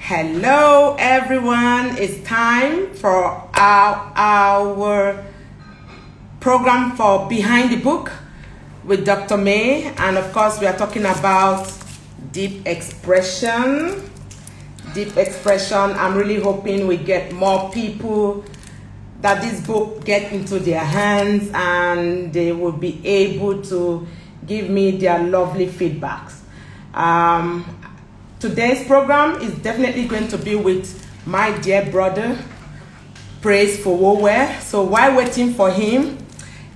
Hello everyone, it's time for our program for Behind the Book with Dr. May, and of course we are talking about deep expression. I'm really hoping we get more people, that this book get into their hands and they will be able to give me their lovely feedbacks. Today's program is definitely going to be with my dear brother, Praise Fowowe. So while waiting for him,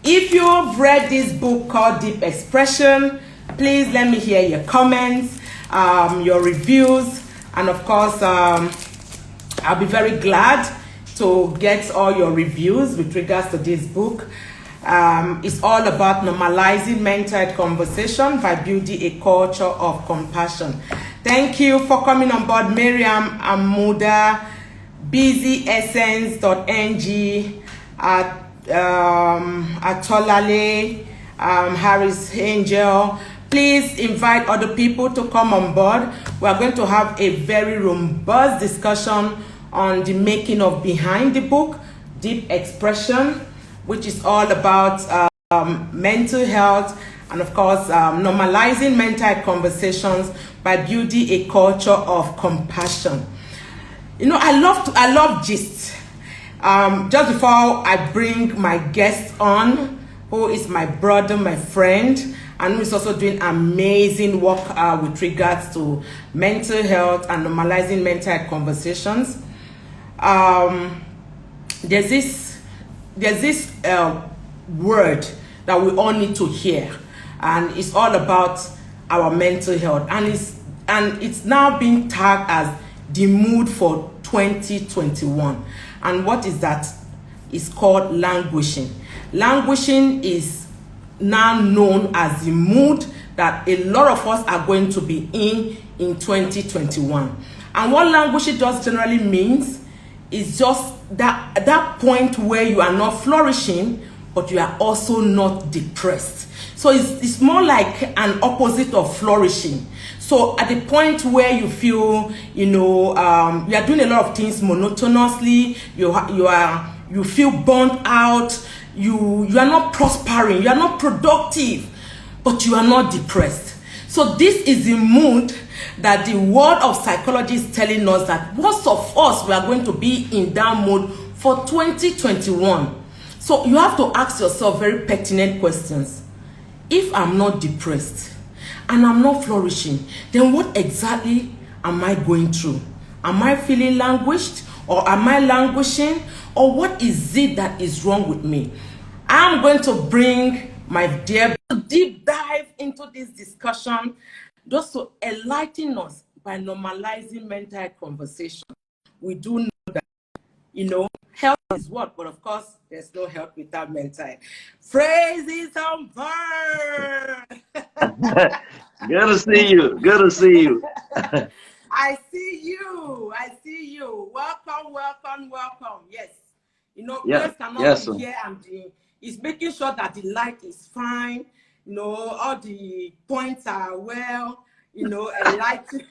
if you've read this book called Deep Expression, please let me hear your comments, your reviews, and of course, I'll be very glad to get all your reviews with regards to this book. It's all about normalizing mental health conversation by building a culture of compassion. Thank you for coming on board, Miriam Amuda, busyessence.ng, Atolale, Harris Angel. Please invite other people to come on board. We are going to have a very robust discussion on the making of Behind the Book, Deep Expression, which is all about mental health and of course normalizing mental health conversations by building a culture of compassion. You know, I love gist. Just before I bring my guest on, who is my brother, my friend, and who is also doing amazing work with regards to mental health and normalizing mental health conversations. There's this word that we all need to hear, and it's all about our mental health, and it's now being tagged as the mood for 2021. And what is that? It's called languishing. Languishing is now known as the mood that a lot of us are going to be in 2021. And what languishing does generally means is just that point where you are not flourishing, but you are also not depressed. So it's more like an opposite of flourishing. So at the point where you feel, you are doing a lot of things monotonously, you feel burnt out, you are not prospering, you are not productive, but you are not depressed. So this is the mood that the world of psychology is telling us that most of us, we are going to be in that mood for 2021. So you have to ask yourself very pertinent questions. If I'm not depressed and I'm not flourishing, then what exactly am I going through? Am I feeling languished, or am I languishing, or what is it that is wrong with me? I'm going to bring my dear deep dive into this discussion just to enlighten us by normalizing mental health conversation. We do know that, health is what, but of course, there's no health without mental health. Praise is on burn. Good to see you. Good to see you. I see you. Welcome. Yes. Praise cannot be here, and it's making sure that the light is fine. All the points are well, enlightened.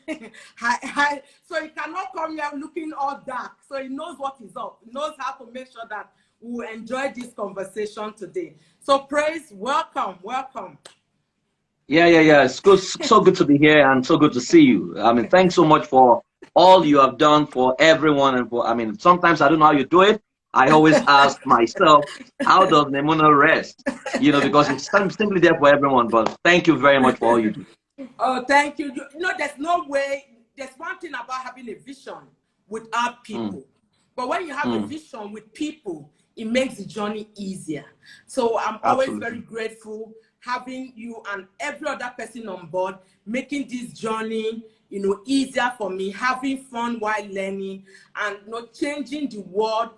So he cannot come here looking all dark. So he knows what is up. He knows how to make sure that we will enjoy this conversation today. So Praise, welcome. Yeah. It's good, so good to be here and so good to see you. I mean, thanks so much for all you have done for everyone. And sometimes I don't know how you do it. I always ask myself, how does Maymunah rest? Because it's simply there for everyone. But thank you very much for all you do. Oh, thank you. There's no way. There's one thing about having a vision without people. But when you have a vision with people, it makes the journey easier. So I'm always very grateful having you and every other person on board, making this journey, easier for me, having fun while learning, and changing the world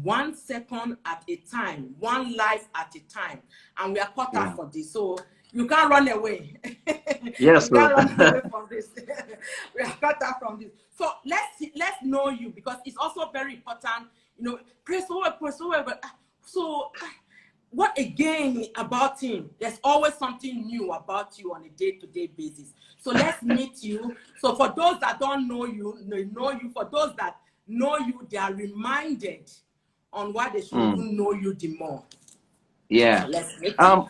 1 second at a time, one life at a time. And we are caught out for this. So you can't run away. Yes, you can't run away from this. We are cut out from this. So let's know you, because it's also very important. Praise Fowowe. So what again about him? There's always something new about you on a day-to-day basis. So let's meet you. So for those that don't know you, they know you. For those that know you, they are reminded on why they should even know you the more. Yeah. So let's meet you.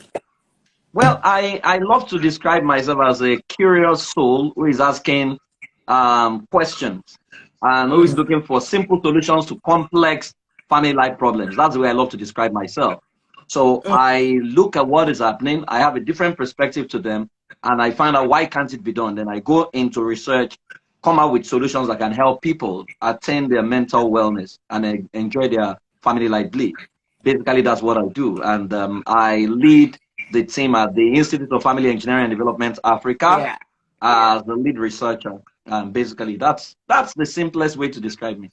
Well, I love to describe myself as a curious soul who is asking questions and who is looking for simple solutions to complex family life problems. That's the way I love to describe myself. So I look at what is happening. I have a different perspective to them, and I find out why can't it be done. Then I go into research, come out with solutions that can help people attain their mental wellness and enjoy their family life bliss. Basically, that's what I do, and I lead the team at the Institute of Family Engineering and Development Africa Yeah. as the lead researcher. Basically, that's the simplest way to describe me.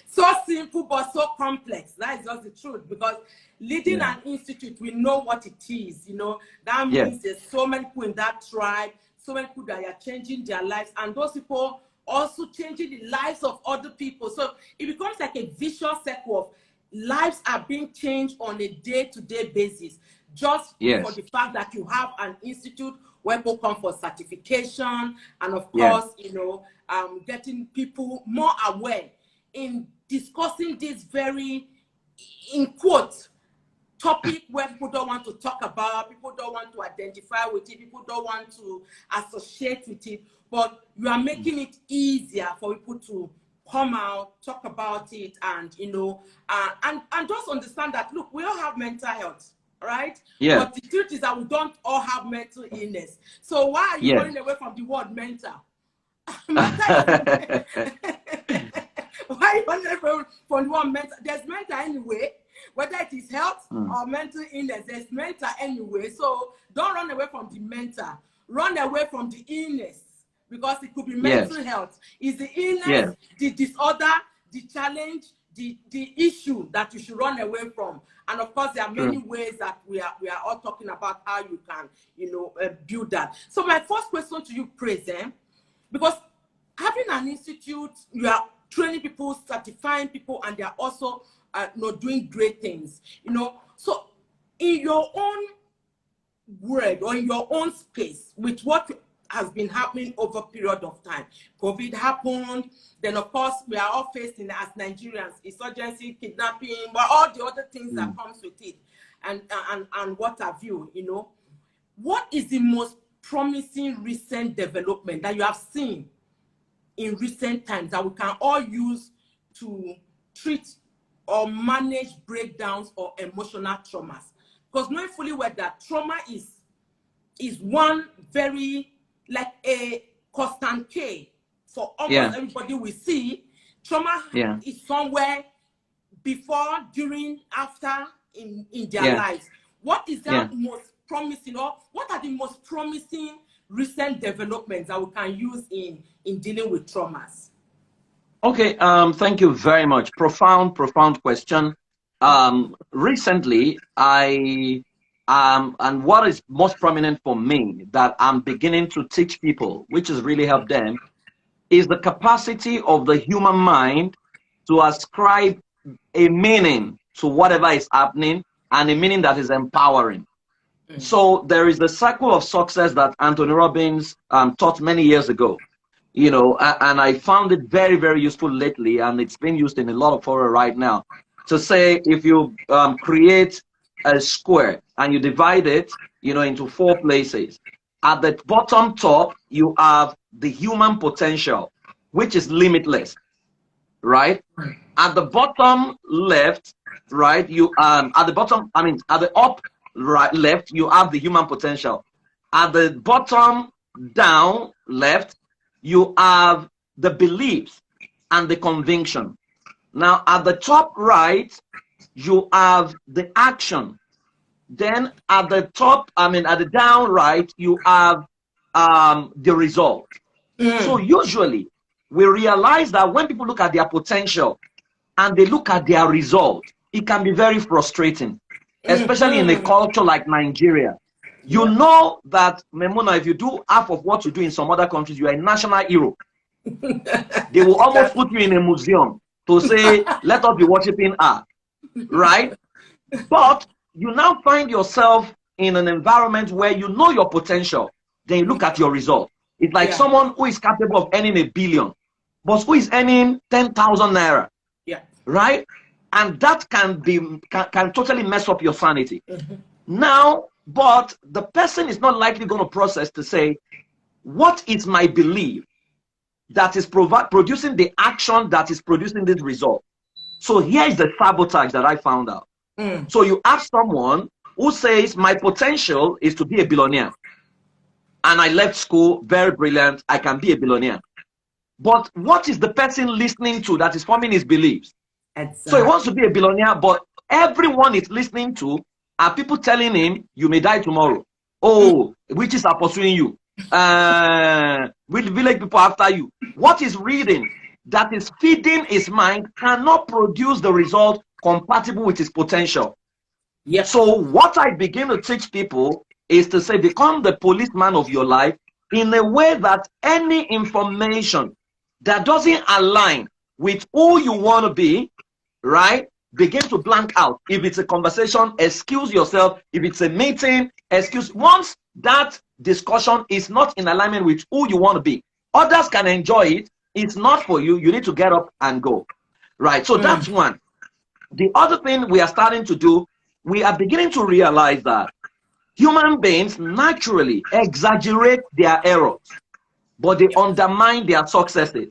So simple but so complex. That is just the truth, because leading an institute, we know what it is. You know, that means there's so many people in that tribe, so many people that are changing their lives, and those people also changing the lives of other people. So it becomes like a vicious circle of lives are being changed on a day-to-day basis, just for the fact that you have an institute where people come for certification, and of course, you know, getting people more aware in discussing this very, in quote, topic where people don't want to talk about, people don't want to identify with it, people don't want to associate with it, but you are making it easier for people to come out, talk about it, and, you know, and just understand that, look, we all have mental health, right? But the truth is that we don't all have mental illness. So why are you running away from the word mental? Why are you running away from the word mental? There's mental anyway. Whether it is health or mental illness, there's mental anyway. So don't run away from the mental. Run away from the illness, because it could be mental health. Is the illness, the disorder, the challenge, the issue that you should run away from? And of course, there are many ways that we are all talking about how you can, you know, build that. So my first question to you, Praise, because having an institute, you are training people, certifying people, and they are also you know, doing great things, you know. So in your own word or in your own space, with what has been happening over a period of time, COVID happened, then of course we are all facing as Nigerians, insurgency, kidnapping, but all the other things that comes with it, and what have you, you know. What is the most promising recent development that you have seen in recent times that we can all use to treat or manage breakdowns or emotional traumas? Because knowing fully well that trauma is one very, like a constant K for almost everybody we see. Trauma is somewhere before, during, after in their lives. What is that most promising, or what are the most promising recent developments that we can use in dealing with traumas? Okay, thank you very much. Profound question. Recently, and what is most prominent for me that I'm beginning to teach people, which has really helped them, is the capacity of the human mind to ascribe a meaning to whatever is happening, and a meaning that is empowering. So there is the circle of success that Anthony Robbins taught many years ago. You know, and I found it very, very useful lately, and it's being used in a lot of fora right now, to say if you create a square and you divide it, you know, into 4 places, at the bottom top, you have the human potential, which is limitless, right? At the bottom left, right, you at the bottom, I mean, at the up right left, you have the human potential. At the bottom down left, you have the beliefs and the conviction. Now, at the top right, you have the action. Then at the top, I mean, at the down right, you have the result. So usually, we realize that when people look at their potential and they look at their result, it can be very frustrating, especially in a culture like Nigeria. You know that, Maymunah, if you do half of what you do in some other countries, you are a national hero. They will almost put you in a museum to say, let us be worshiping her, right? But you now find yourself in an environment where you know your potential. Then you look at your result. It's like someone who is capable of earning 1 billion, but who is earning 10,000 naira. Yeah. Right? And that can totally mess up your sanity. Now, but the person is not likely going to process to say, what is my belief that is producing the action that is producing this result? So here is the sabotage that I found out. So you ask someone who says, my potential is to be a billionaire. And I left school, very brilliant, I can be a billionaire. But what is the person listening to that is forming his beliefs? Exactly. So he wants to be a billionaire, but everyone is listening to are people telling him, you may die tomorrow. Oh, witches are pursuing you. Village people after you. What is reading that is feeding his mind cannot produce the result compatible with his potential. Yes. So what I begin to teach people is to say, become the policeman of your life in a way that any information that doesn't align with who you want to be, right, begin to blank out. If it's a conversation, excuse yourself. If it's a meeting, excuse. Once that discussion is not in alignment with who you want to be, others can enjoy it. It's not for you. You need to get up and go. Right. So that's one. The other thing we are starting to do, we are beginning to realize that human beings naturally exaggerate their errors, but they undermine their successes.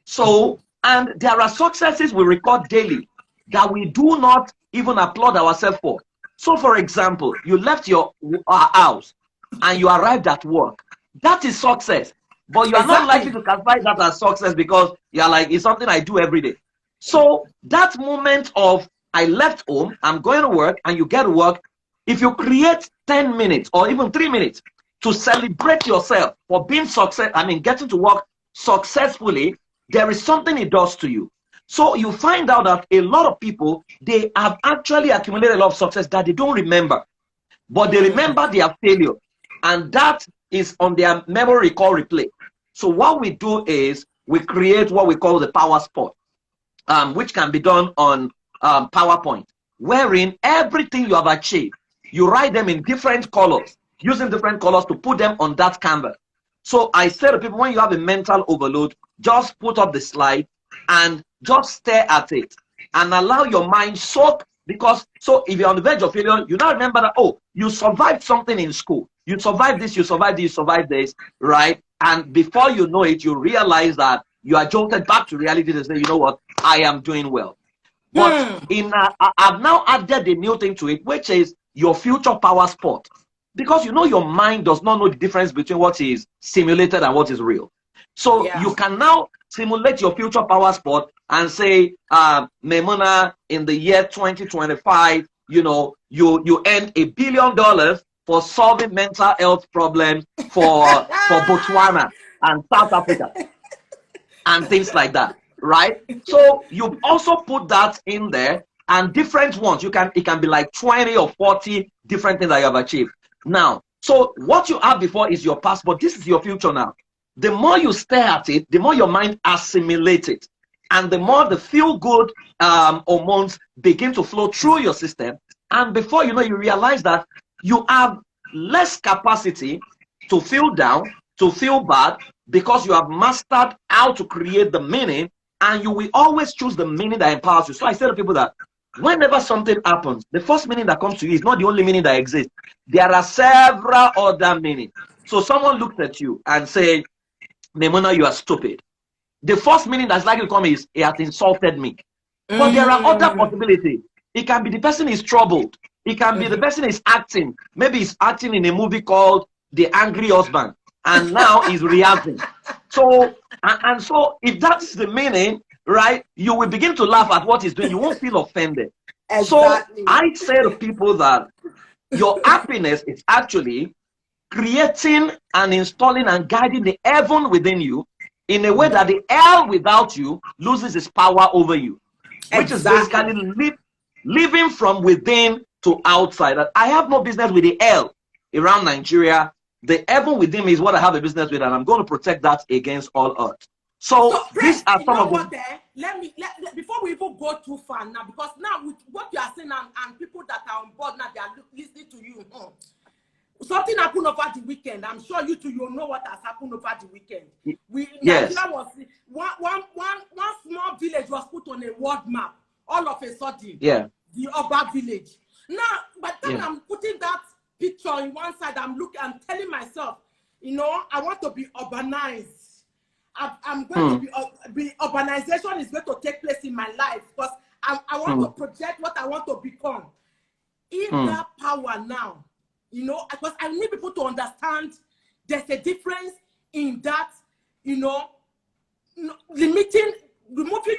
So, and there are successes we record daily that we do not even applaud ourselves for. So, for example, you left your house and you arrived at work. That is success. But you are not likely to classify that as success because you are like, it's something I do every day. So, that moment of I left home, I'm going to work, and you get to work, if you create 10 minutes or even 3 minutes to celebrate yourself for being getting to work successfully, there is something it does to you. So you find out that a lot of people, they have actually accumulated a lot of success that they don't remember, but they remember their failure, and that is on their memory recall replay. So what we do is we create what we call the power spot, which can be done on PowerPoint, wherein everything you have achieved, you write them in different colors, using different colors to put them on that canvas. So I say to people, when you have a mental overload, just put up the slide and just stare at it and allow your mind soak. Because so if you're on the verge of failure, you now remember that, oh, you survived something in school, you survived this, you survived this, you survived this, right? And before you know it, you realize that you are jolted back to reality to say, you know what, I am doing well. But I've now added a new thing to it, which is your future power spot. Because you know your mind does not know the difference between what is simulated and what is real. So you can now simulate your future power spot and say, Maymunah, in the year 2025, you know, you earned $1 billion for solving mental health problems for Botswana and South Africa and things like that, right? So you also put that in there, and different ones. It can be like 20 or 40 different things that you have achieved. Now, so what you have before is your past, but this is your future now. The more you stare at it, the more your mind assimilates it, and the more the feel-good hormones begin to flow through your system. And before you know, you realize that you have less capacity to feel down, to feel bad, because you have mastered how to create the meaning, and you will always choose the meaning that empowers you. So I say to people that whenever something happens, the first meaning that comes to you is not the only meaning that exists. There are several other meanings. So someone looks at you and say, Maymunah, you are stupid. The first meaning that's likely to come is, he has insulted me. But there are other possibilities. It can be the person is troubled. It can be the person is acting. Maybe he's acting in a movie called The Angry Husband, and now he's reacting. So, and so if that's the meaning, right, you will begin to laugh at what he's doing. You won't feel offended. Exactly. So I say to people that your happiness is actually creating and installing and guiding the heaven within you in a way that the hell without you loses its power over you, which is basically living from within to outside. I have no business with the hell around Nigeria. The heaven within me is what I have a business with, and I'm going to protect that against all odds. So these are some of them. before we even go too far now, because now with what you are saying and people that are on board now, they are listening to you. Something happened over the weekend. I'm sure you two, you know what has happened over the weekend. Nigeria was one small village was put on a world map. All of a sudden, the Oba village. Now, by the time I'm putting that picture in one side, I'm telling myself, you know, I want to be urbanized. I'm going to be urbanization is going to take place in my life because I want to project what I want to become. In that power now, you know, because I need people to understand there's a difference in that, you know, removing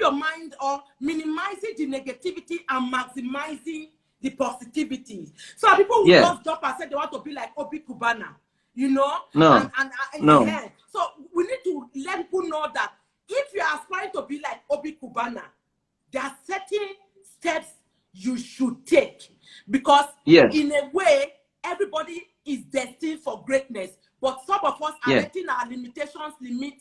your mind or minimizing the negativity and maximizing the positivity. So people will just jump and say they want to be like Obi Kubana, you know? No. So we need to let people know that if you are aspiring to be like Obi Kubana, there are certain steps you should take because in a way, everybody is destined for greatness, but some of us are letting our limitations limit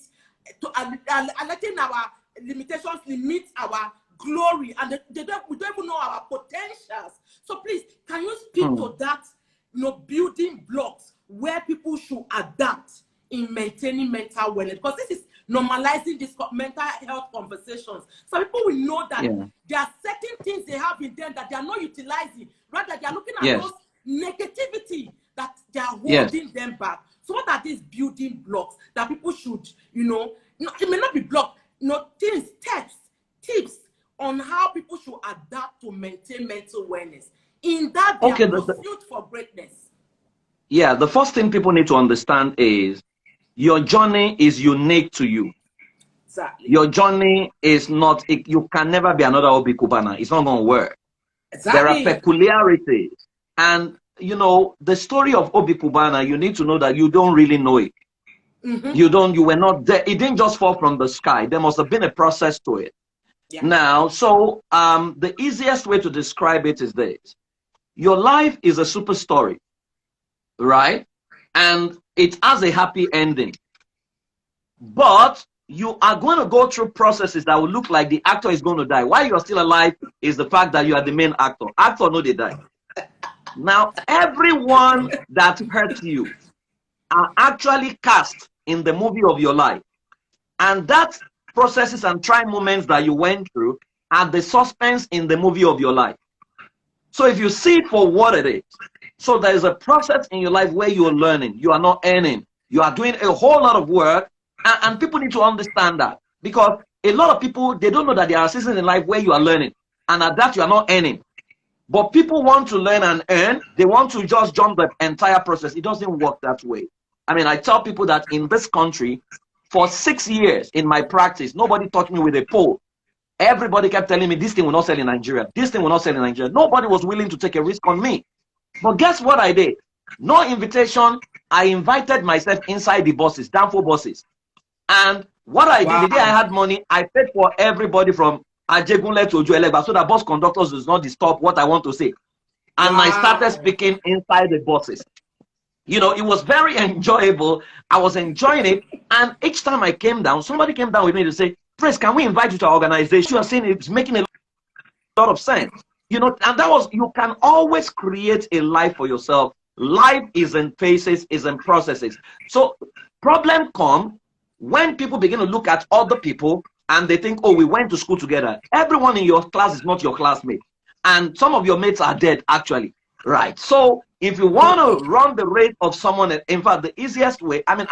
our glory, and we don't even know our potentials. So please, can you speak to that, you know, building blocks where people should adapt in maintaining mental wellness? Because this is normalizing this mental health conversations. So people will know that there are certain things they have in them that they are not utilizing. Rather, they are looking at those negativity that they are holding them back. So what are these building blocks that people should, you know, it may not be blocked, you know, tips on how people should adapt to maintain mental wellness in that pursuit for greatness? Yeah, the first thing people need to understand is your journey is unique to you. Exactly. Your journey is not, you can never be another Obi Kubana. It's not going to work. Exactly. There are peculiarities. And, you know, the story of Obi Kubana, you need to know that you don't really know it. You were not there. It didn't just fall from the sky. There must have been a process to it. Now, so the easiest way to describe it is this. Your life is a super story, right? And it has a happy ending. But you are going to go through processes that will look like the actor is going to die. Why you're still alive is the fact that you are the main actor. Actor, no, they die. Now, everyone that hurt you are actually cast in the movie of your life. And that processes and try moments that you went through are the suspense in the movie of your life. So if you see it for what it is, so there is a process in your life where you are learning, you are not earning, you are doing a whole lot of work, and people need to understand that, because a lot of people, they don't know that there are seasons in life where you are learning, and at that you are not earning. But people want to learn and earn. They want to just jump the entire process. It doesn't work that way. I mean, I tell people that in this country, for 6 years in my practice, nobody touched me with a pole. Everybody kept telling me, this thing will not sell in Nigeria. This thing will not sell in Nigeria. Nobody was willing to take a risk on me. But guess what I did? No invitation. I invited myself inside the buses, Danfo buses. And what I did, the day I had money, I paid for everybody from Ajegunle to Ojuelegba so that bus conductors does not disturb what I want to say. And I started speaking inside the buses. You know, it was very enjoyable. I was enjoying it. And each time I came down, somebody came down with me to say, Prince, can we invite you to our organization? You are saying it's making a lot of sense. You know, and that was, you can always create a life for yourself. Life is in phases, is in processes. So problem come when people begin to look at other people and they think, oh, we went to school together. Everyone in your class is not your classmate. And some of your mates are dead, actually. Right. So if you want to run the rate of someone, in fact, the easiest way, I mean,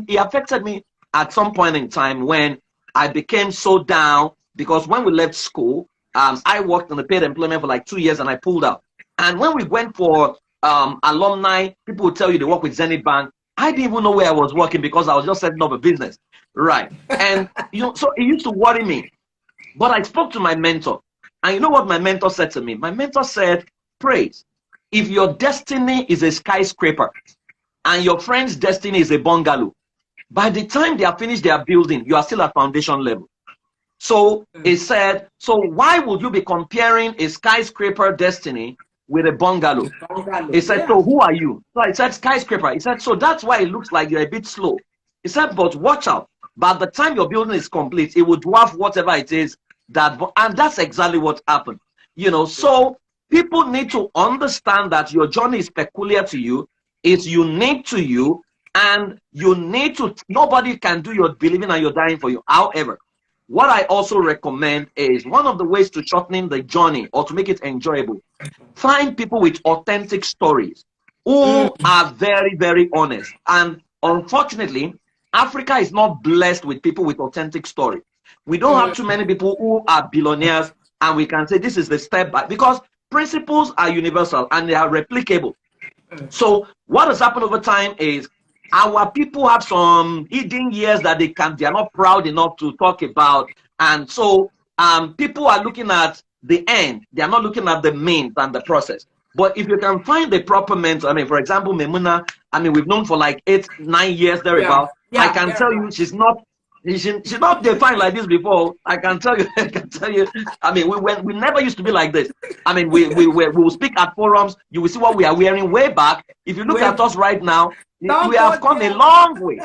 it affected me at some point in time when I became so down, because when we left school, I worked in the paid employment for like 2 years and I pulled out. And when we went for alumni, people would tell you they work with Zenith Bank. I didn't even know where I was working because I was just setting up a business. Right. And, you know, so it used to worry me. But I spoke to my mentor. And you know what my mentor said to me? My mentor said, Praise, if your destiny is a skyscraper and your friend's destiny is a bungalow, by the time they are finished their building, you are still at foundation level. So he said, so why would you be comparing a skyscraper destiny with a bungalow? He said, so who are you? So I said, skyscraper. He said, so that's why it looks like you're a bit slow. He said, but watch out. By the time your building is complete, it will dwarf whatever it is that, and that's exactly what happened. You know, so people need to understand that your journey is peculiar to you, it's unique to you, and you need to, nobody can do your believing and your dying for you. However, what I also recommend is one of the ways to shortening the journey or to make it enjoyable, find people with authentic stories who are very, very honest. And unfortunately, Africa is not blessed with people with authentic stories. We don't have too many people who are billionaires and we can say this is the step by, because principles are universal and they are replicable. So what has happened over time is our people have some hidden years that they are not proud enough to talk about. And so people are looking at the end. They are not looking at the means and the process. But if you can find the proper mentor, I mean, for example, Maymunah, I mean, we've known for like 8-9 years thereabout. I can tell you she's not defined like this before. I can tell you, I mean, we never used to be like this. I mean, we will speak at forums. You will see what we are wearing way back. If you look at us right now, we have come a long way,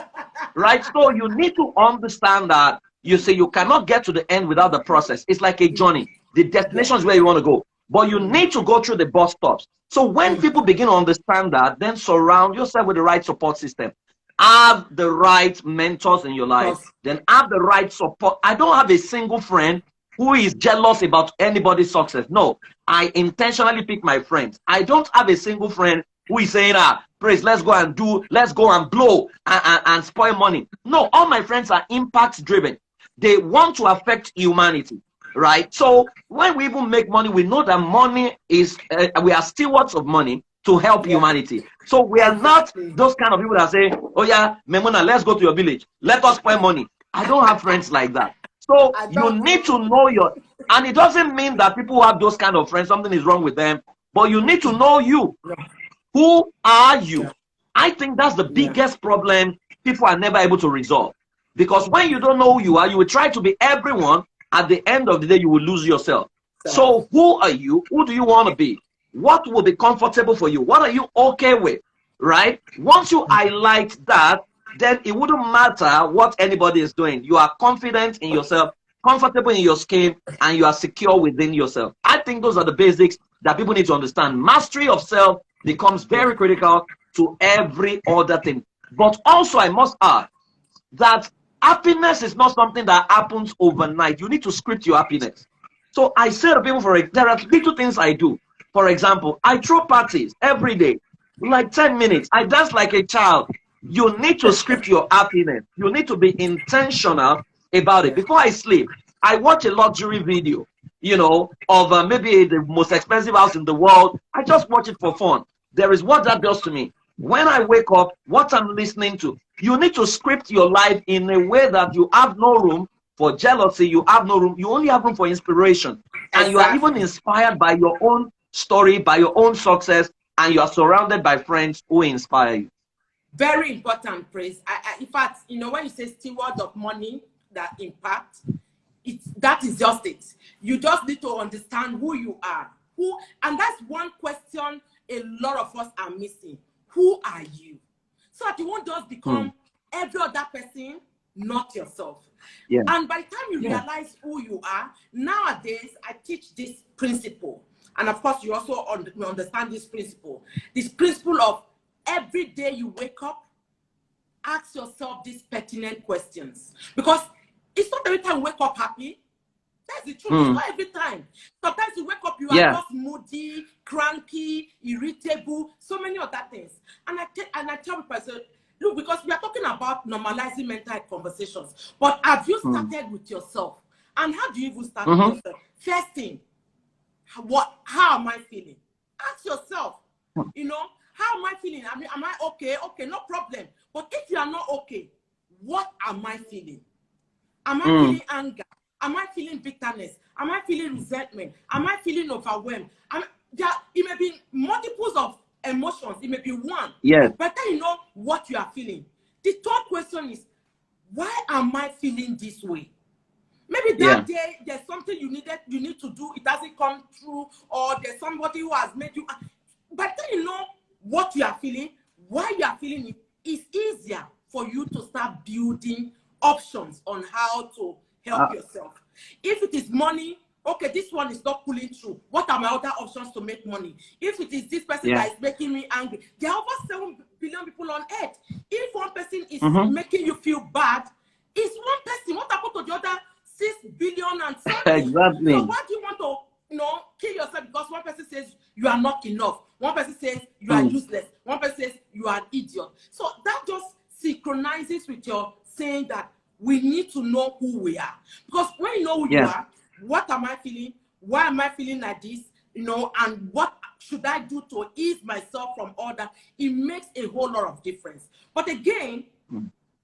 right? So you need to understand that you say you cannot get to the end without the process. It's like a journey. The destination is where you want to go, but you need to go through the bus stops. So when people begin to understand that, then surround yourself with the right support system. Have the right mentors in your life, then have the right support. I don't have a single friend who is jealous about anybody's success. No, I intentionally pick my friends. I don't have a single friend who is saying, praise, let's go and blow and spoil money. No, all my friends are impact driven. They want to affect humanity, right? So when we even make money, we know that money is, we are stewards of money to help humanity. So we are not those kind of people that say, oh yeah, Maymunah, let's go to your village. Let us spend money. I don't have friends like that. So you need to know and it doesn't mean that people who have those kind of friends, something is wrong with them, but you need to know you. Who are you? I think that's the biggest problem people are never able to resolve. Because when you don't know who you are, you will try to be everyone. At the end of the day, you will lose yourself. So who are you? Who do you want to be? What will be comfortable for you? What are you okay with, right? Once you highlight that, then it wouldn't matter what anybody is doing. You are confident in yourself, comfortable in your skin, and you are secure within yourself. I think those are the basics that people need to understand. Mastery of self becomes very critical to every other thing. But also, I must add that happiness is not something that happens overnight. You need to script your happiness. So I say to people, there are little things I do. For example, I throw parties every day, like 10 minutes. I dance like a child. You need to script your happiness. You need to be intentional about it. Before I sleep, I watch a luxury video, you know, of maybe the most expensive house in the world. I just watch it for fun. There is what that does to me. When I wake up, what I'm listening to. You need to script your life in a way that you have no room for jealousy. You have no room. You only have room for inspiration. And you are even inspired by your own story, by your own success, and you are surrounded by friends who inspire you. Very important, Praise. In fact, you know, when you say steward of money that impact, that is just it. You just need to understand who you are. And that's one question a lot of us are missing. Who are you? So that you won't just become every other person, not yourself. Yeah. And by the time you realize who you are, nowadays I teach this principle. And of course, you also understand this principle. This principle of every day you wake up, ask yourself these pertinent questions. Because it's not every time you wake up happy. That's the truth. It's not every time. Sometimes you wake up, you are just moody, cranky, irritable, so many other things. And I tell people, I say, look, because we are talking about normalizing mental health conversations. But have you started with yourself? And how do you even start with yourself? First thing, how am I feeling? Ask yourself, you know, how am I feeling? I mean, am I okay? Okay, no problem. But if you are not okay, what am I feeling? Am I feeling anger? Am I feeling bitterness? Am I feeling resentment? Am I feeling overwhelmed? It may be multiples of emotions. It may be one. Yes. But then you know what you are feeling. The third question is, why am I feeling this way? Maybe that day there's something you need to do. It doesn't come through, or there's somebody who has made you. But then you know what you are feeling, why you are feeling it. It's easier for you to start building options on how to help yourself. If it is money, okay, this one is not pulling through. What are my other options to make money? If it is this person that is making me angry, there are over 7 billion people on earth. If one person is making you feel bad, it's one person. What happened to the other 6 billion and something? Exactly. So why do you want to, kill yourself because one person says you are not enough, one person says you are useless, one person says you are an idiot? So that just synchronizes with your saying that we need to know who we are. Because when you know who you are, what am I feeling? Why am I feeling like this? And what should I do to ease myself from all that? It makes a whole lot of difference. But again,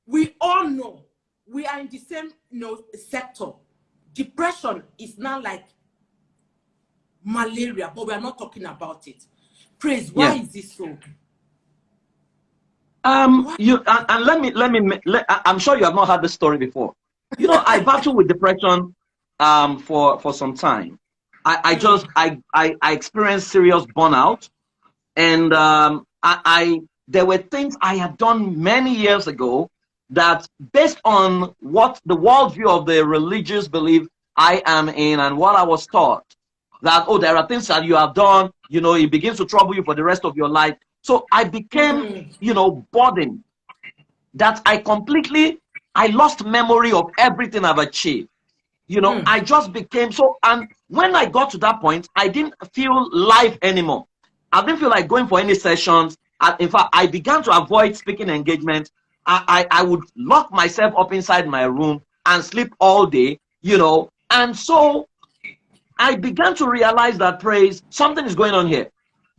we all know we are in the same sector. Depression is now like malaria, but we are not talking about it. Praise, why is this so? I'm sure you have not heard this story before. I battled with depression for some time. I experienced serious burnout, and there were things I had done many years ago that, based on what the worldview of the religious belief I am in and what I was taught, that there are things that you have done, it begins to trouble you for the rest of your life. So I became burdened, that I lost memory of everything I've achieved. I just became so, and when I got to that point, I didn't feel life anymore. I didn't feel like going for any sessions. In fact, I began to avoid speaking engagements. I would lock myself up inside my room and sleep all day, and so I began to realize that, praise, something is going on here.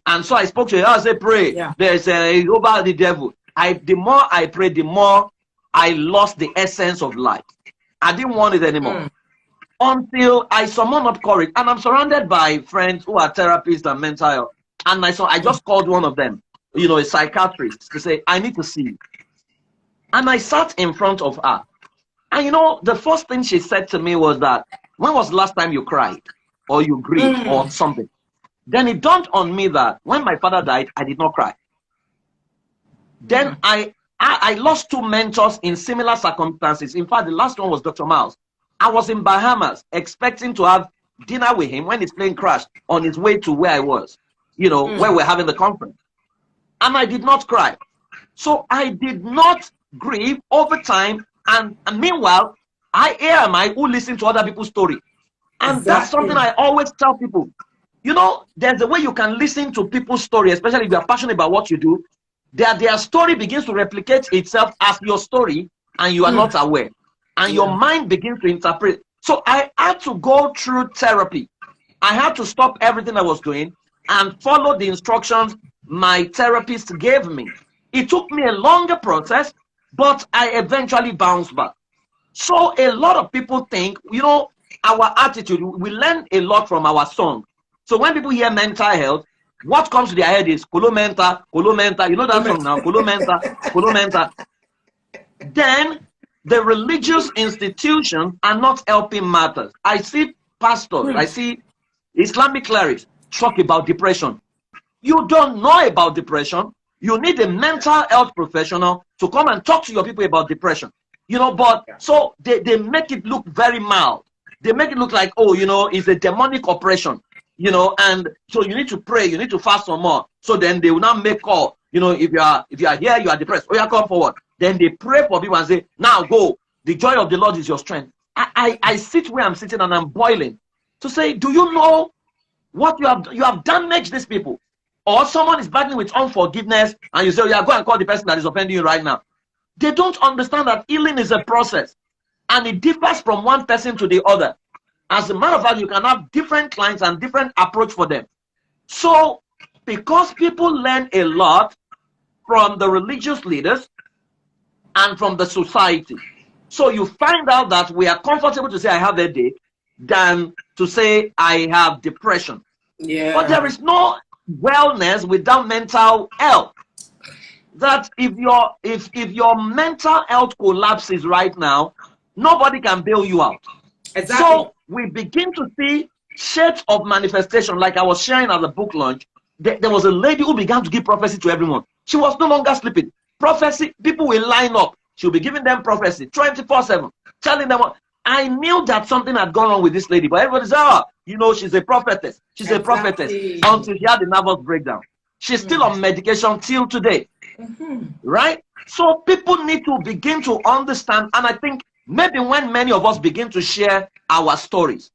And so I spoke to her. I said, pray. There's over the devil. The more I prayed, the more I lost the essence of life. I didn't want it anymore. Until I summoned up courage. And I'm surrounded by friends who are therapists and mental health. And I just called one of them, a psychiatrist, to say, I need to see you. And I sat in front of her. And the first thing she said to me was that, when was the last time you cried? Or you grieved or something? Then it dawned on me that when my father died, I did not cry. Then I lost 2 mentors in similar circumstances. In fact, the last one was Dr. Miles. I was in Bahamas expecting to have dinner with him when his plane crashed on his way to where I was, where we're having the conference. And I did not cry. So I did not grieve over time. And meanwhile, here am I who listen to other people's story. And that's something I always tell people. There's a way you can listen to people's story, especially if you are passionate about what you do. Their story begins to replicate itself as your story, and you are not aware. And your mind begins to interpret. So I had to go through therapy. I had to stop everything I was doing and follow the instructions my therapist gave me. It took me a longer process, but I eventually bounced back. So a lot of people think, our attitude, we learn a lot from our song. So when people hear mental health, what comes to their head is Kolomenta, Kolomenta. You know that song now, Kolomenta, Kolomenta. Then the religious institutions are not helping matters. I see pastors, I see Islamic clerics talk about depression. You don't know about depression. You need a mental health professional to come and talk to your people about depression. But so they make it look very mild. They make it look like, it's a demonic oppression, and so you need to pray, you need to fast some more. So then they will not make call, if you are here, you are depressed, you come forward. Then they pray for people and say, now go. The joy of the Lord is your strength. I sit where I'm sitting and I'm boiling to say, do you know what you have damaged these people? Or someone is battling with unforgiveness and you say, go and call the person that is offending you right now. They don't understand that healing is a process and it differs from one person to the other. As a matter of fact, you can have different clients and different approach for them. So because people learn a lot from the religious leaders and from the society, so you find out that we are comfortable to say I have a headache than to say I have depression. But there is no wellness without mental health. That if your mental health collapses right now, nobody can bail you out. Exactly. So we begin to see shades of manifestation. Like I was sharing at the book launch, there was a lady who began to give prophecy to everyone. She was no longer sleeping. Prophecy, people will line up. She'll be giving them prophecy 24/7, telling them what. I knew that something had gone wrong with this lady, but everybody said, oh, you know, she's a prophetess. She's a prophetess. Until she had a nervous breakdown. She's still on medication till today. Right? So people need to begin to understand, and I think maybe when many of us begin to share our stories,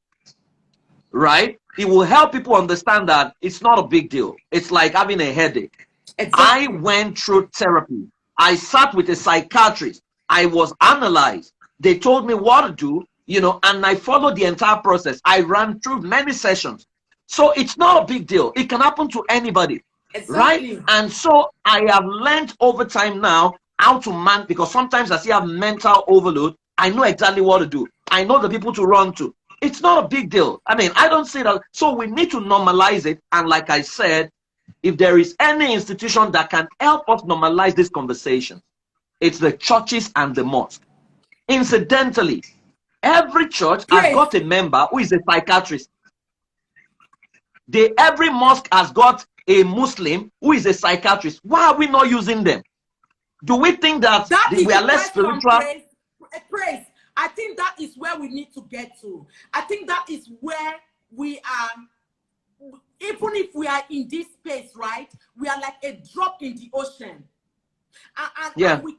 right, it will help people understand that it's not a big deal. It's like having a headache. I went through therapy. I sat with a psychiatrist. I was analyzed. They told me what to do, you know, and I followed the entire process. I ran through many sessions. So it's not a big deal. It can happen to anybody. Right? And so I have learned over time now how to man, because sometimes I see I have mental overload. I know exactly what to do. I know the people to run to. It's not a big deal. I mean, I don't see that. So we need to normalize it. And like I said, if there is any institution that can help us normalize this conversation, it's the churches and the mosque. Incidentally, every church has got a member who is a psychiatrist. Every mosque has got a Muslim who is a psychiatrist. Why are we not using them? Do we think that we are less spiritual? Praise. I think that is where we need to get to. I think that is where we are. Even if we are in this space, right? We are like a drop in the ocean. And we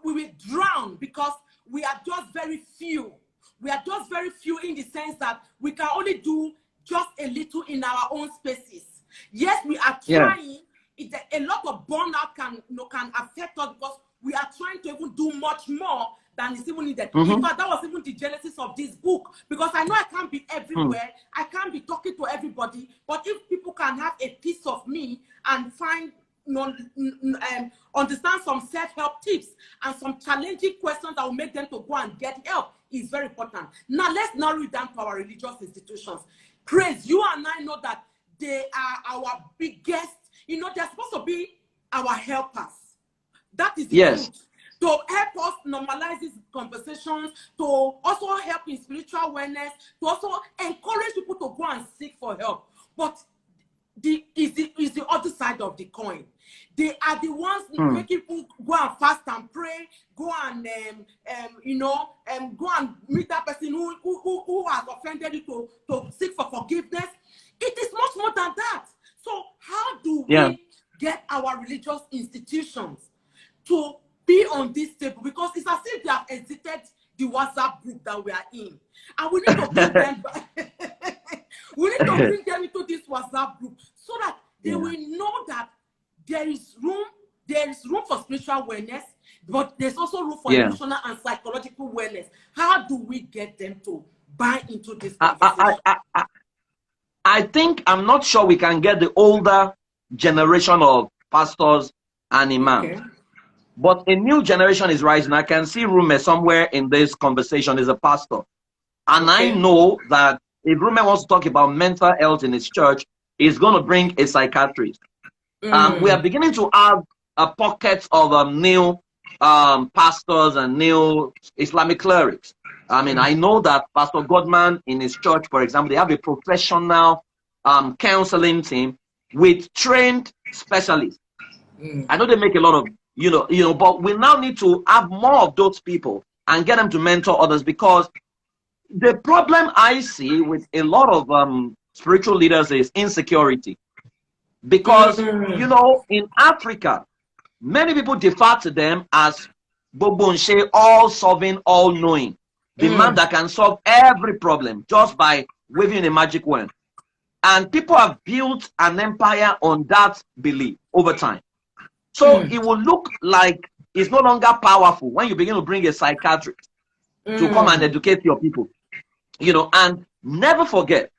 will drown because we are just very few. We are just very few in the sense that we can only do just a little in our own spaces. Yes, we are trying. A lot of burnout can affect us because we are trying to even do much more than is even needed. In fact, that was even the genesis of this book, because I know I can't be everywhere. I can't be talking to everybody. But if people can have a piece of me and find, understand some self-help tips and some challenging questions that will make them to go and get help, is very important. Now, let's narrow it down to our religious institutions. Praise, you and I know that they are our biggest, you know, they're supposed to be our helpers. That is the truth. To help us normalize these conversations, to also help in spiritual awareness, to also encourage people to go and seek for help. But is the other side of the coin. They are the ones making people go and fast and pray, go and go and meet that person who has offended you to seek for forgiveness. It is much more than that. So how do we get our religious institutions to be on this table? Because it's as if they have exited the WhatsApp group that we are in, and we need to bring them back. We need to bring them into this WhatsApp group so that they will know that there is room for spiritual awareness, but there's also room for emotional and psychological awareness. How do we get them to buy into this conversation? I think, I'm not sure we can get the older generation of pastors and imams. But a new generation is rising. I can see Rume somewhere in this conversation is a pastor. And I know that if Rume wants to talk about mental health in his church, he's going to bring a psychiatrist. We are beginning to have a pocket of new pastors and new Islamic clerics. I mean, I know that Pastor Godman in his church, for example, they have a professional counseling team with trained specialists. I know they make a lot of, but we now need to have more of those people and get them to mentor others, because the problem I see with a lot of spiritual leaders is insecurity. Because, in Africa, many people defer to them as Bobonshe, all-solving, all-knowing. The man that can solve every problem just by waving a magic wand. And people have built an empire on that belief over time. So it will look like it's no longer powerful when you begin to bring a psychiatrist to come and educate your people. And never forget,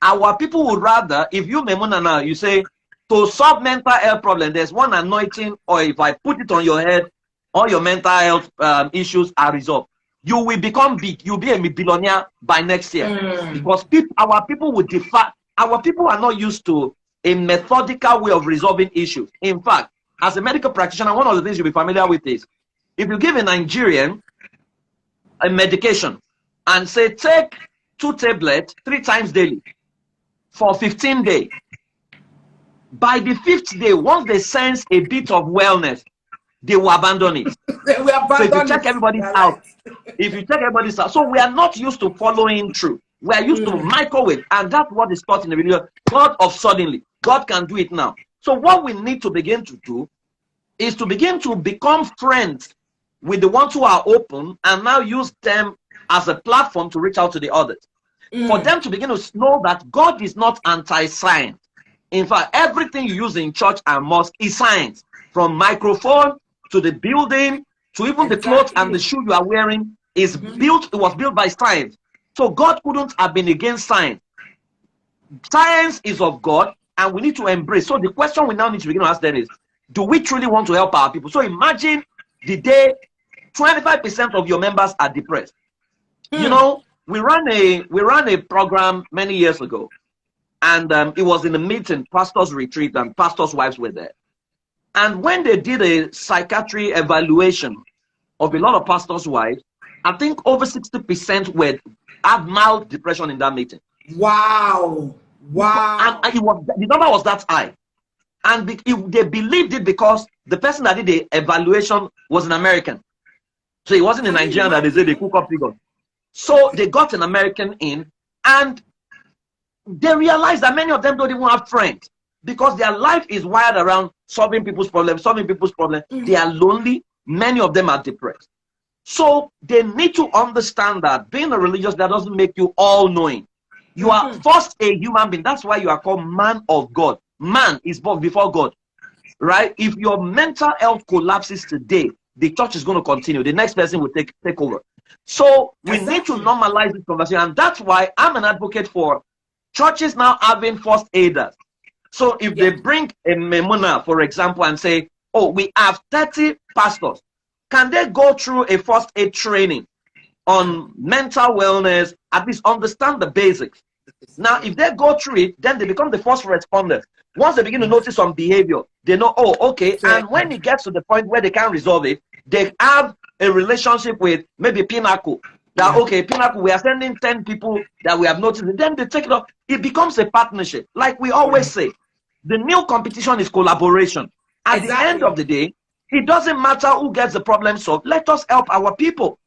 our people would rather, if you, Maymunah, now, you say, to solve mental health problem, there's one anointing, or if I put it on your head, all your mental health issues are resolved. You will become big. You'll be a billionaire by next year. Because our people would defer. Our people are not used to a methodical way of resolving issues. In fact, as a medical practitioner, one of the things you'll be familiar with is, if you give a Nigerian a medication and say, take 2 tablets 3 times daily for 15 days, by the 5th day, once they sense a bit of wellness, they will abandon it. We abandon So if you check everybody's out, right. if you check everybody's out, so we are not used to following through. We are used to microwave, and that's what is taught in the video. God of suddenly, God can do it now. So what we need to begin to do is to begin to become friends with the ones who are open, and now use them as a platform to reach out to the others. For them to begin to know that God is not anti-science. In fact, everything you use in church and mosque is science. From microphone to the building to even the clothes and the shoe you are wearing is built. It was built by science. So God couldn't have been against science. Science is of God, and we need to embrace. So the question we now need to begin to ask them is, do we truly want to help our people? So imagine the day 25% of your members are depressed. You know, we ran a program many years ago, and it was in a meeting, pastors retreat, and pastors' wives were there. And when they did a psychiatry evaluation of a lot of pastors' wives, I think over 60% had mild depression in that meeting. Wow. Wow. And the number was that high. And they believed it because the person that did the evaluation was an American. So it wasn't a Nigerian that they said they cook up figures. So they got an American in, and they realized that many of them don't even have friends because their life is wired around solving people's problems, They are lonely. Many of them are depressed. So they need to understand that being a religious, that doesn't make you all-knowing. You are first a human being. That's why you are called man of God. Man is born before God, right? If your mental health collapses today, the church is going to continue. The next person will take over. So we need to normalize this conversation, and that's why I'm an advocate for churches now having first aiders. So if they bring a Maymunah, for example, and say, oh, we have 30 pastors, can they go through a first aid training on mental wellness, at least understand the basics? Now, if they go through it, then they become the first responders. Once they begin to notice some behavior, they know, oh, okay. And when it gets to the point where they can't resolve it, they have a relationship with maybe Pinnacle. That, okay, Pinnacle, we are sending 10 people that we have noticed. And then they take it up. It becomes a partnership. Like we always say, the new competition is collaboration. At the end of the day, it doesn't matter who gets the problem solved. Let us help our people.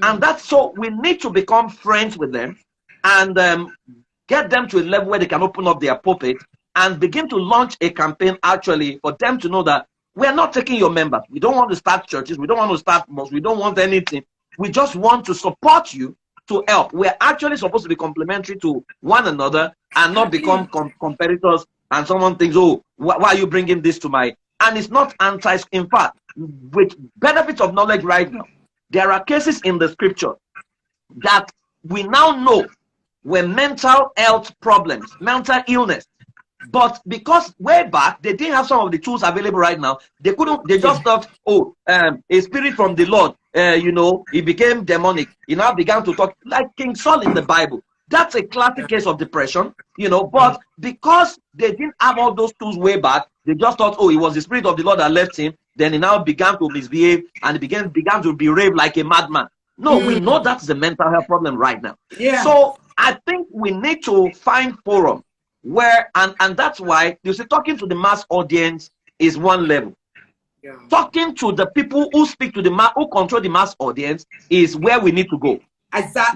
And that's so we need to become friends with them and get them to a level where they can open up their pulpit and begin to launch a campaign actually for them to know that we are not taking your members. We don't want to start churches. We don't want to start mosques. We don't want anything. We just want to support you to help. We're actually supposed to be complementary to one another and not become competitors. And someone thinks, oh, why are you bringing this to my... And it's not anti... In fact, with benefits of knowledge right now, there are cases in the scripture that we now know were mental health problems, mental illness. But because way back, they didn't have some of the tools available right now, they couldn't, they just thought, oh, a spirit from the Lord, you know, he became demonic. He now began to talk like King Saul in the Bible. That's a classic case of depression, you know, but because they didn't have all those tools way back, they just thought, oh, it was the spirit of the Lord that left him. Then he now began to misbehave and he began to behave like a madman. No, we know that's the mental health problem right now. So I think we need to find forum where, and that's why you see, talking to the mass audience is one level. Talking to the people who speak to the who control the mass audience is where we need to go.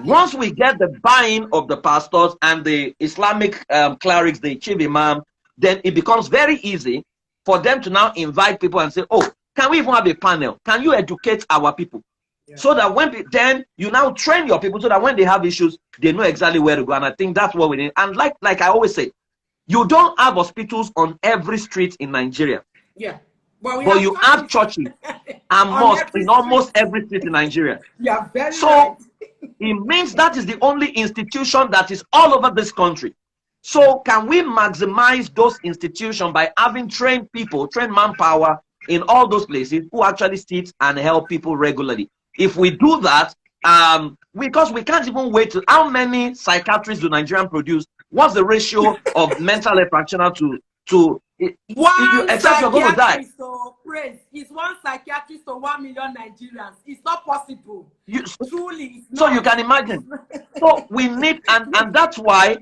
Once we get the buy-in of the pastors and the Islamic clerics, the chief imam, then it becomes very easy for them to now invite people and say, oh, can we even have a panel? Can you educate our people? So that then you now train your people so that when they have issues, they know exactly where to go. And I think that's what we need. And like I always say, you don't have hospitals on every street in Nigeria. But you have churches and mosques in almost every street in Nigeria. So it means that is the only institution that is all over this country. So can we maximize those institutions by having trained people, trained manpower in all those places who actually sit and help people regularly? If we do that, because we can't even wait to, how many psychiatrists do Nigerians produce? What's the ratio of mental health practitioner to one except you're going to die? So praise is one psychiatrist to 1 million Nigerians. It's not possible. Truly, it's so not. You can imagine. So we need, and that's why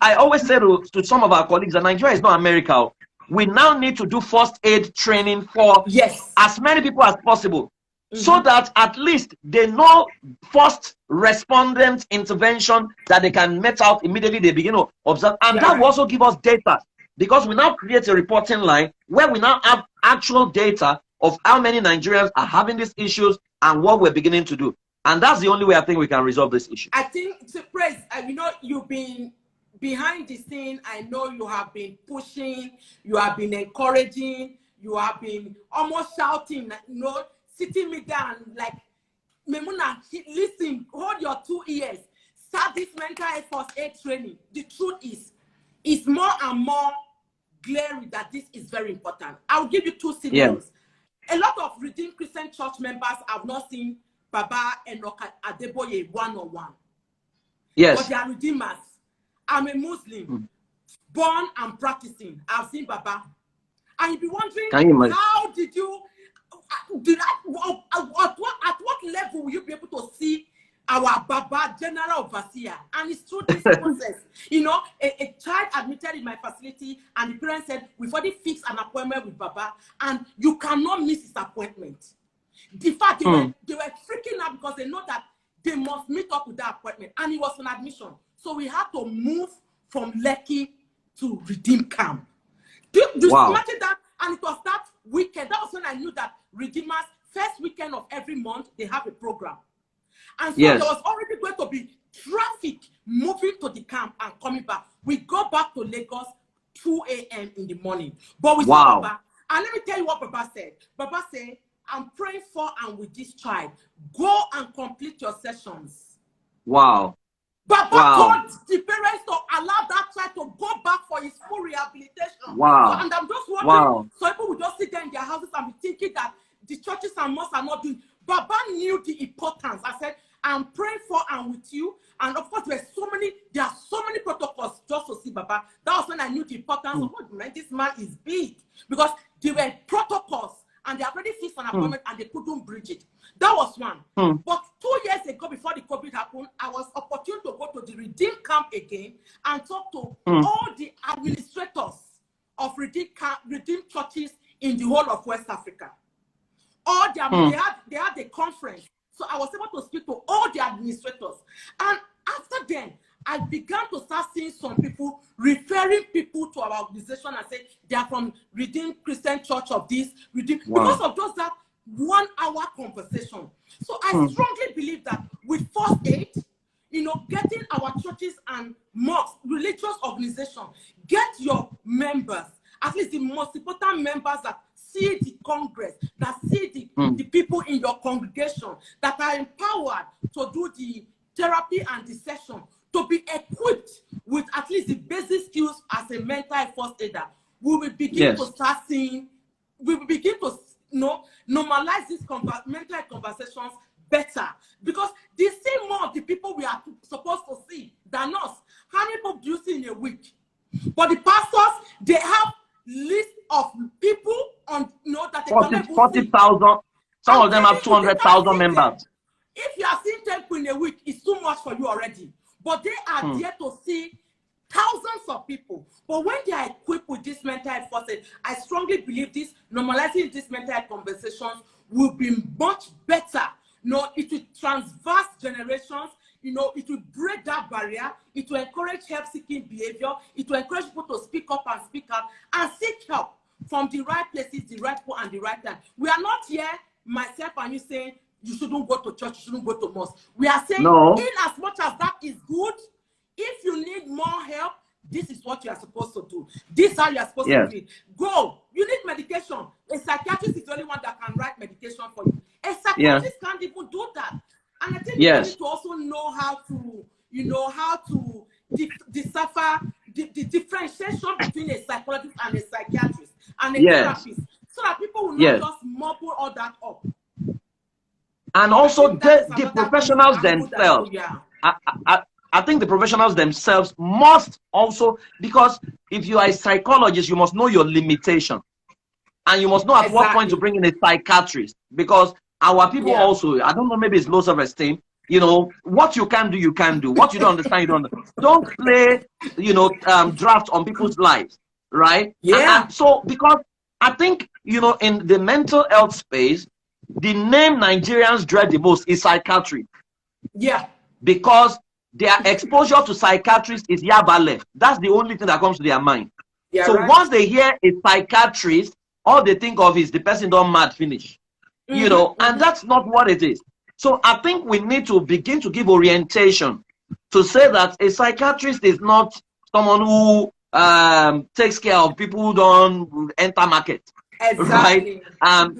I always say to some of our colleagues that Nigeria is not America. we now need to do first aid training for Yes. as many people as possible, so that at least they know first respondent intervention that they can met out immediately they begin to observe. And that will also give us data, because we now create a reporting line where we now have actual data of how many Nigerians are having these issues and what we're beginning to do. And that's the only way I think we can resolve this issue. I think, to praise, you know, you've been behind the scene. I know you have been pushing, you have been encouraging, you have been almost shouting, you know, sitting me down like, Maymunah, listen, hold your 2 ears, start this mental health first aid training. The truth is, it's more and more glaring that this is very important. I'll give you 2 scenarios. A lot of Redeemed Christian Church members have not seen Baba and Adeboye one-on-one. Yes. But they are redeemers. I'm a Muslim, born and practicing. I've seen Baba. And you'll be wondering, how did you, at what level will you be able to see our Baba, General Overseer? And it's through this process. You know, a child admitted in my facility, and the parents said, we've already fixed an appointment with Baba, and you cannot miss his appointment. In fact, they were freaking out because they know that they must meet up with that appointment. And it was an admission. So we had to move from Lekki to Redeem Camp. Just imagine that. And it was that weekend. That was when I knew that Redeemers, first weekend of every month, they have a program. And so there was already going to be traffic moving to the camp and coming back. We go back to Lagos 2 a.m. in the morning. But we saw Baba. And let me tell you what Baba said. Baba said, I'm praying for and with this child. Go and complete your sessions. Wow. Baba told the parents to allow that child to go back for his full rehabilitation. Wow. So, and I'm just wondering, so people will just sit there in their houses and be thinking that the churches and mosques are not doing. Baba knew the importance. I said, I'm praying for and with you. And of course, there are so many protocols just to see Baba. That was when I knew the importance of what, man, this man is big. Because there were protocols. And they already fixed an appointment and they couldn't bridge it. That was one. But 2 years ago, before the COVID happened, I was opportune to go to the Redeem Camp again and talk to all the administrators of Redeem churches in the whole of West Africa. All their, they had a conference. So I was able to speak to all the administrators. And after then, I began to start seeing some people referring people to our organization and say they are from Redeemed Christian Church of this, because of just that 1 hour conversation. So I strongly believe that with first aid, you know, getting our churches and mosques, religious organizations, get your members, at least the most important members that see the Congress, that see the people in your congregation, that are empowered to do the therapy and the session, to be equipped with at least the basic skills as a mental health first aider. We will begin to start seeing, we will begin to normalize these mental health conversations better, because they see more of the people we are supposed to see than us. How many people do you see in a week? But the pastors, they have list of people on, you know, that they 40,000. Some of them have 200,000 members. If you are seeing 10 people in a week, it's too much for you already. But they are there to see thousands of people. But when they are equipped with this mental health first aid, I strongly believe this normalizing these mental health conversations will be much better. You know, it will transverse generations. You know, it will break that barrier. It will encourage help-seeking behavior. It will encourage people to speak up and speak out and seek help from the right places, the right people, and the right time. We are not here, myself and you, saying you shouldn't go to church, you shouldn't go to mosque. We are saying, in as much as that is good, if you need more help, this is what you are supposed to do. This is how you are supposed to do it. Go. You need medication. A psychiatrist is the only one that can write medication for you. A psychiatrist can't even do that. And I think you need to also know how to, you know, how to decipher the differentiation between a psychologist and a psychiatrist and a therapist, so that people will not just mumble all that up. And also the professionals themselves. I think the professionals themselves must also, because if you are a psychologist, you must know your limitation. And you must know at what point to bring in a psychiatrist. Because our people also, I don't know, maybe it's low self-esteem. You know, what you can do, you can do. What you don't understand, you don't understand. Don't play, you know, draft on people's lives. right? Yeah. And so, because I think, you know, in the mental health space, the name Nigerians dread the most is psychiatry. Yeah. Because their exposure to psychiatrists is yaba left. That's the only thing that comes to their mind. Yeah, So right. once they hear a psychiatrist, all they think of is the person done mad finish. You know, and that's not what it is. So I think we need to begin to give orientation to say that a psychiatrist is not someone who takes care of people who don't enter market. Exactly. Right?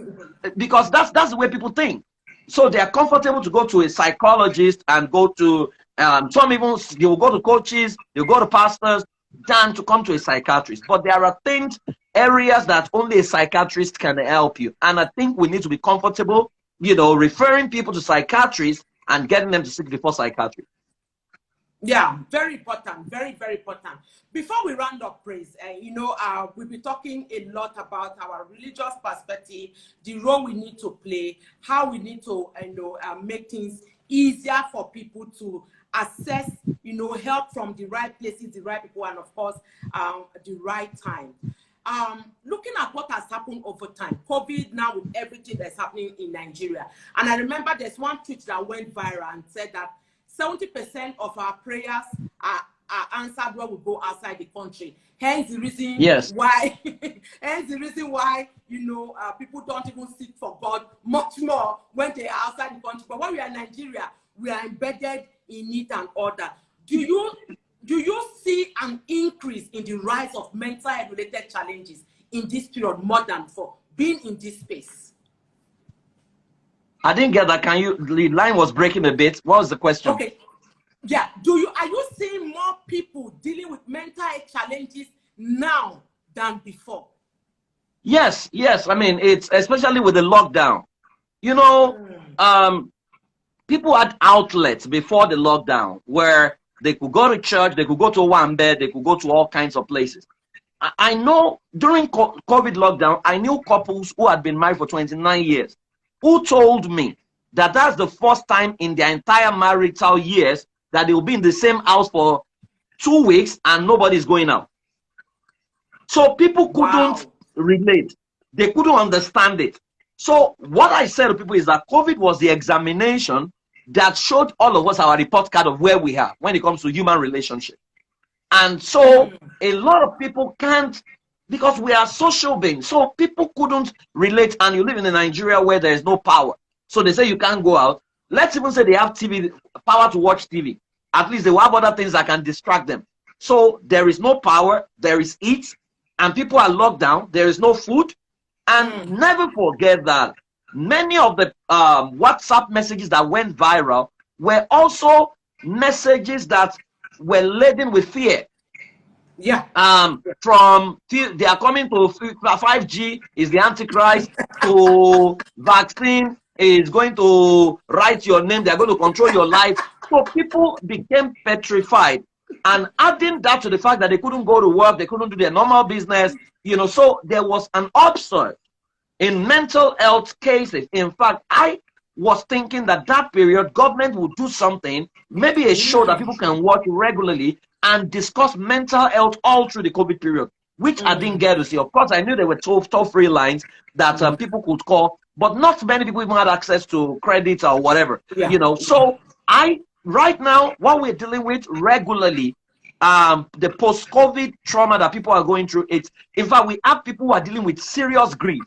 Because that's the way people think. So they are comfortable to go to a psychologist and go to some even they will go to coaches, they'll go to pastors than to come to a psychiatrist. But there are things, areas that only a psychiatrist can help you. And I think we need to be comfortable, you know, referring people to psychiatrists and getting them to seek before psychiatry. Yeah, very important, very, very important. Before we round up, Praise, you know, we'll be talking a lot about our religious perspective, the role we need to play, how we need to, you know, make things easier for people to access, you know, help from the right places, the right people, and of course, the right time. Looking at what has happened over time, COVID now with everything that's happening in Nigeria, and I remember there's one tweet that went viral and said that 70% of our prayers are answered when we go outside the country. Hence the reason why, hence the reason why, you know, people don't even seek for God much more when they are outside the country. But when we are in Nigeria, we are embedded in it and all that. Do you see an increase in the rise of mental health related challenges in this period more than before, being in this space? I didn't get that. Can you? The line was breaking a bit. What was the question? Okay. Yeah. Are you seeing more people dealing with mental health challenges now than before? Yes. I mean, it's especially with the lockdown. You know, people had outlets before the lockdown where they could go to church, they could go to one bed, they could go to all kinds of places. I know during COVID lockdown, I knew couples who had been married for 29 years. Who told me that that's the first time in their entire marital years that they will be in the same house for 2 weeks and nobody's going out. So people couldn't relate. They couldn't understand it. So what I said to people is that COVID was the examination that showed all of us our report card of where we are when it comes to human relationship. And so a lot of people can't, because we are social beings, so people couldn't relate. And you live in a Nigeria where there is no power, so they say you can't go out. Let's even say they have TV, power to watch TV. At least they will have other things that can distract them. So there is no power, there is heat, and people are locked down. There is no food. And never forget that many of the WhatsApp messages that went viral were also messages that were laden with fear. Yeah. From they are coming to 5G is the Antichrist, to vaccine is going to write your name, they are going to control your life. So people became petrified. And adding that to the fact that they couldn't go to work, they couldn't do their normal business, you know, so there was an upsurge in mental health cases. In fact, I was thinking that period, government would do something, maybe a show that people can watch regularly and discuss mental health all through the COVID period, which I didn't get to see. Of course, I knew there were toll-free lines that people could call, but not many people even had access to credit or whatever, you know. So right now, what we're dealing with regularly, the post-COVID trauma that people are going through, in fact, we have people who are dealing with serious grief.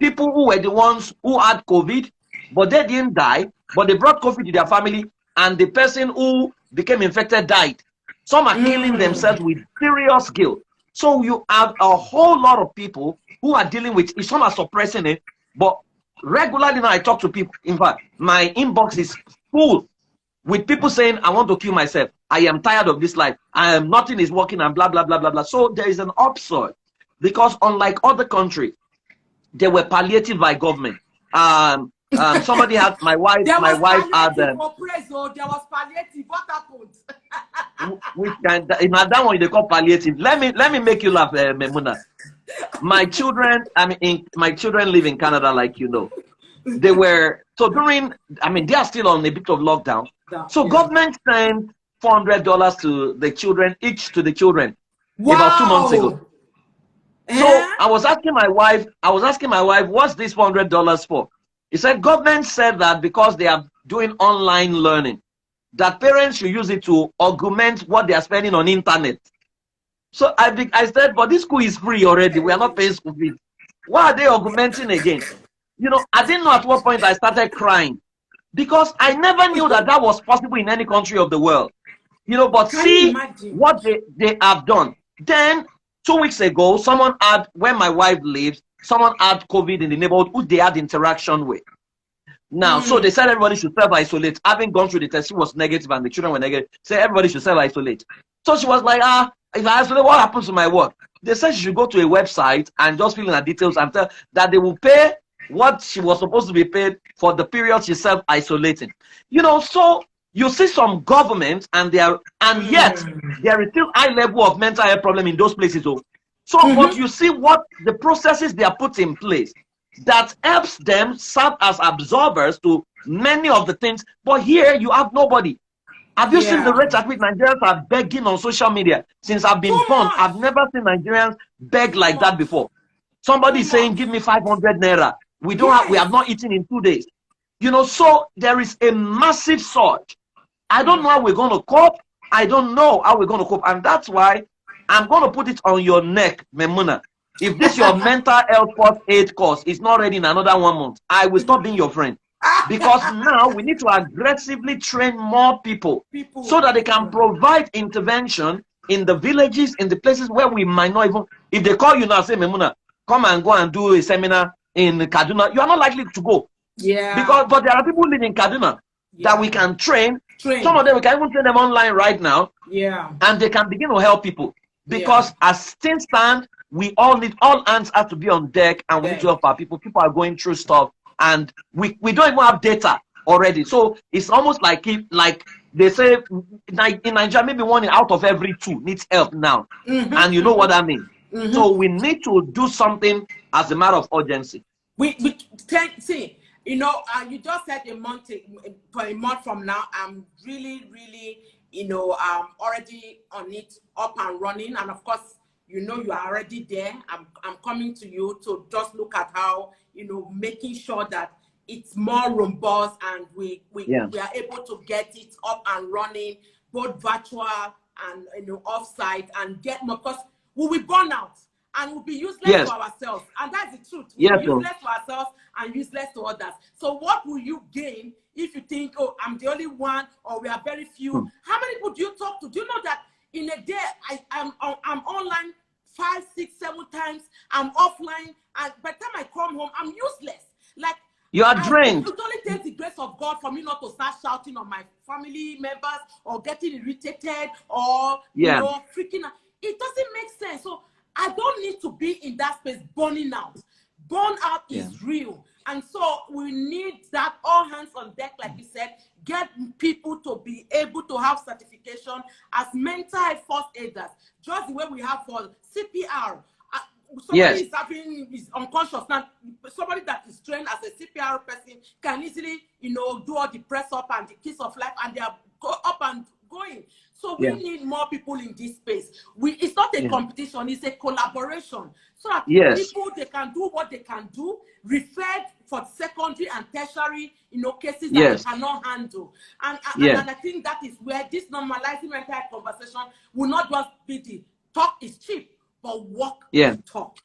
People who were the ones who had COVID, but they didn't die, but they brought COVID to their family, and the person who became infected died. Some are killing themselves with serious guilt. So you have a whole lot of people who are dealing with it. Some are suppressing it, but regularly now I talk to people. In fact, my inbox is full with people saying, I want to kill myself. I am tired of this life. Nothing is working and blah, blah, blah, blah, blah. So there is an upsurge because unlike other countries, they were palliative by government. Somebody had my wife had there was palliative. What happened? Which kind? That one they call palliative. Let me make you laugh, Maymunah. My children, my children live in Canada, like you know. They were they are still on a bit of lockdown. So government sent $400 to the children, each to the children, about 2 months ago. So I was asking my wife, what's this $100 for? He said, government said that because they are doing online learning, that parents should use it to augment what they are spending on internet. So I said, but this school is free already. We are not paying school fees. Why are they augmenting again? You know, I didn't know at what point I started crying, because I never knew that that was possible in any country of the world. You know, but see what they have done. Then 2 weeks ago, someone had, when my wife lives, someone had COVID in the neighborhood who they had interaction with. Now, so they said everybody should self-isolate. Having gone through the test, she was negative and the children were negative. Say everybody should self-isolate. So she was like, if I isolate, what happens to my work? They said she should go to a website and just fill in her details and tell that they will pay what she was supposed to be paid for the period she's self-isolating. You know, so you see some governments and yet there is still high level of mental health problem in those places. So but you see what the processes they are put in place that helps them serve as absorbers to many of the things. But here you have nobody. Have you seen the rate at which Nigerians are begging on social media? Since I've been born, I've never seen Nigerians beg like that before. Somebody is saying, give me 500 naira. We have not eaten in 2 days. You know, so there is a massive surge. I don't know how we're going to cope. I don't know how we're going to cope. And that's why I'm going to put it on your neck, Maymunah. If this your mental health first aid course is not ready in another 1 month, I will stop being your friend. Because now we need to aggressively train more people so that they can provide intervention in the villages, in the places where we might not even, if they call you now, say, Maymunah, come and go and do a seminar in Kaduna, you are not likely to go. But there are people living in Kaduna that we can train. Some of them, we can even train them online right now. And they can begin to help people. Because as things stand, we all hands have to be on deck, and we need to help our people. People are going through stuff, and we don't even have data already. So it's almost like they say in Nigeria, maybe 1 out of every 2 needs help now. And you know what I mean. So we need to do something as a matter of urgency. We can see, you know, you just said a month from now, I'm really, you know, already on it, up and running. And of course, you know, you are already there. I'm coming to you to just look at how, you know, making sure that it's more robust and we are able to get it up and running, both virtual and, you know, offsite, and get more, because we will burn out and we'll be useless to ourselves. And that's the truth. We'll be useless to ourselves and useless to others. So what will you gain if you think, oh, I'm the only one, or we are very few? How many people do you talk to? Do you know that in a day I'm online 5, 6, 7 times, I'm offline, and by the time I come home, I'm useless. Like, you are drained. It only takes the grace of God for me not to start shouting on my family members or getting irritated or you know, freaking out. It doesn't make sense. So I don't need to be in that space burning out. Burnout is real. And so we need that all hands on deck, like you said, get people to be able to have certification as mental health first aiders, just the way we have for CPR. Somebody is unconscious now. Somebody that is trained as a CPR person can easily, you know, do all the press up and the kiss of life, and they are up and going. So we need more people in this space. It's not a competition, it's a collaboration. So that people, they can do what they can do, referred for secondary and tertiary, you know, cases that they cannot handle. And I think that is where this normalizing mental health conversation will not just be the talk is cheap, but walk and talk.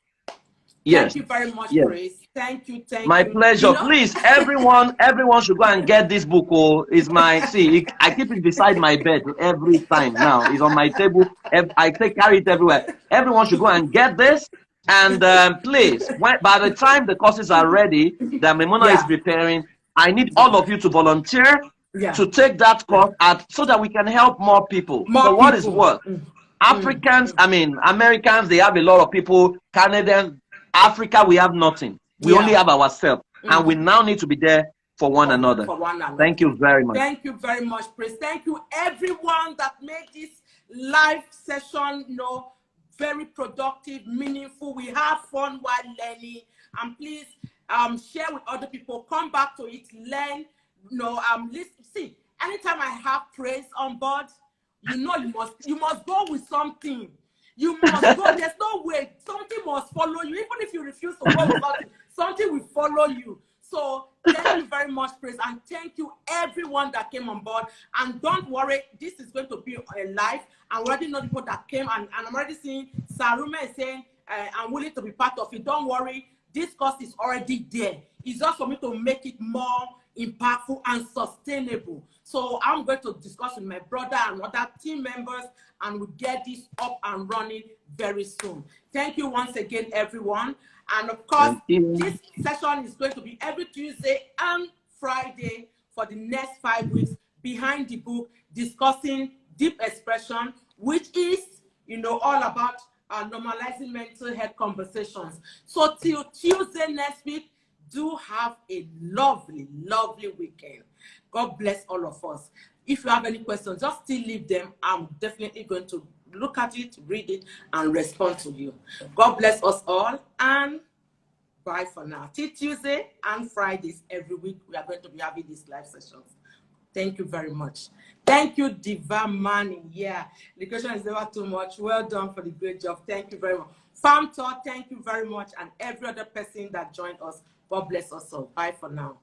Thank you very much, Grace. Thank you. My pleasure. You know, please, everyone should go and get this book. Oh, it's my I keep it beside my bed every time now. It's on my table. I carry it everywhere. Everyone should go and get this. And please, by the time the courses are ready, that Maymunah is preparing, I need all of you to volunteer to take that course so that we can help more people. For what is worth. Africans, I mean, Americans, they have a lot of people. Canadians, Africa, we have nothing. We only have ourselves. And we now need to be there for one another. Thank you very much. Thank you very much, Chris. Thank you, everyone that made this live session, you know, very productive, meaningful. We have fun while learning. And please share with other people. Come back to it, learn. You know, listen. See, anytime I have praise on board, you know, you must go with something. You must go. There's no way. Something must follow you. Even if you refuse to go without it, something will follow you. So thank you very much, Praise. And thank you, everyone that came on board. And don't worry, this is going to be a live. I already know the people that came. And I'm already seeing Sarume is saying, I'm willing to be part of it. Don't worry. This course is already there. It's just for me to make it more impactful and sustainable. So I'm going to discuss with my brother and other team members, and we'll get this up and running very soon. Thank you once again, everyone. And of course, this session is going to be every Tuesday and Friday for the next 5 weeks, behind the book, discussing deep expression, which is, you know, all about normalizing mental health conversations. So till Tuesday next week, do have a lovely, lovely weekend. God bless all of us. If you have any questions, just still leave them. I'm definitely going to look at it, read it, and respond to you. God bless us all, and bye for now. Till Tuesday and Fridays every week, we are going to be having these live sessions. Thank you very much. Thank you, Diva Mani. Yeah, the question is never too much. Well done for the great job. Thank you very much. Farm Tour, thank you very much. And every other person that joined us, God bless us all. Bye for now.